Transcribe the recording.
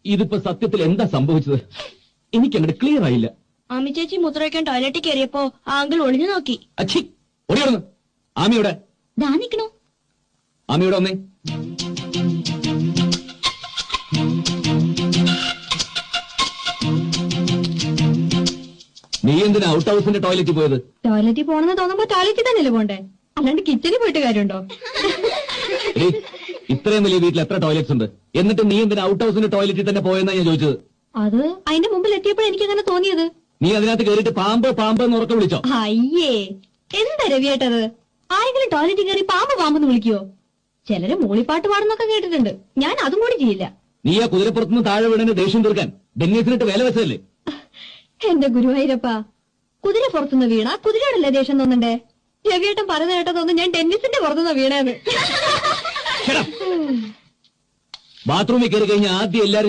ഇതിപ്പോ സത്യത്തിൽ എന്താ സംഭവിച്ചത്? എനിക്കങ്ങോട്ട് ക്ലിയർ ആയില്ല. ആമി ചേച്ചി മുദ്രയ്ക്കാൻ ടോയ്ലറ്റിൽ കയറിയപ്പോ ആങ്കിൾ ഒളിഞ്ഞു നോക്കി. അച്ഛി ഓടിയോടുന്നു. ആമിയുടെ ദാ നിക്കണു. ആമിയുടെ ഒന്നേ. നീ എന്തിനാ ഔട്ട് ഹൗസിന്റെ ടോയ്ലറ്റിൽ പോയത്? ടോയ്ലറ്റിൽ പോണെന്ന് തോന്നുമ്പോ ടോയ്ലറ്റിൽ തന്നെയല്ലേ പോണ്ടേ, അല്ലാണ്ട് കിച്ചണിൽ പോയിട്ട് കാര്യമുണ്ടോ? ഇത്രയും വലിയ വീട്ടിൽ എത്ര ടോയ്ലറ്റ്സ് ഉണ്ട്? എന്നിട്ട് നീ എന്തിനാ ഔട്ട് ഹൗസിന്റെ ടോയ്ലറ്റിൽ തന്നെ പോയെന്നാ ഞാൻ ചോദിച്ചത്. അത് അതിന്റെ മുമ്പിൽ എത്തിയപ്പോഴാണ് എനിക്ക് അങ്ങനെ തോന്നിയത്. നീ അതിനകത്ത് കയറിയിട്ട് പാമ്പ് പാമ്പ് എന്ന് ഉറക്കം വിളിച്ചോ? അയ്യേ, എന്താ രവിയേട്ടത്? ആരെങ്കിലും ടോയ്ലറ്റിൽ കയറി പാമ്പ് പാമ്പെന്ന് വിളിക്കുവോ? ചിലര് മൂളിപ്പാട്ട് പാടുന്നൊക്കെ കേട്ടിട്ടുണ്ട്. ഞാൻ അതും കൂടി ചെയ്യില്ല. നീ ആ കുതിരപ്പുറത്തുനിന്ന് താഴെ വീണന്റെ ദേഷ്യം തീർക്കാൻ ഡെന്നീസിനിട്ട് വേല വെച്ചതല്ലേ? എന്റെ ഗുരുവായൂരപ്പ, കുതിര പുറത്തുനിന്ന് വീണ കുതിരയോടല്ലേ ദേഷ്യം തോന്നണ്ടേ? രവിയേട്ടൻ പറഞ്ഞു കേട്ടതൊന്നും ഞാൻ ടെന്നീസിന്റെ പുറത്തുനിന്ന് വീണേന്ന്. ബാത്റൂമിൽ കയറി കഴിഞ്ഞാൽ ആദ്യം എല്ലാരും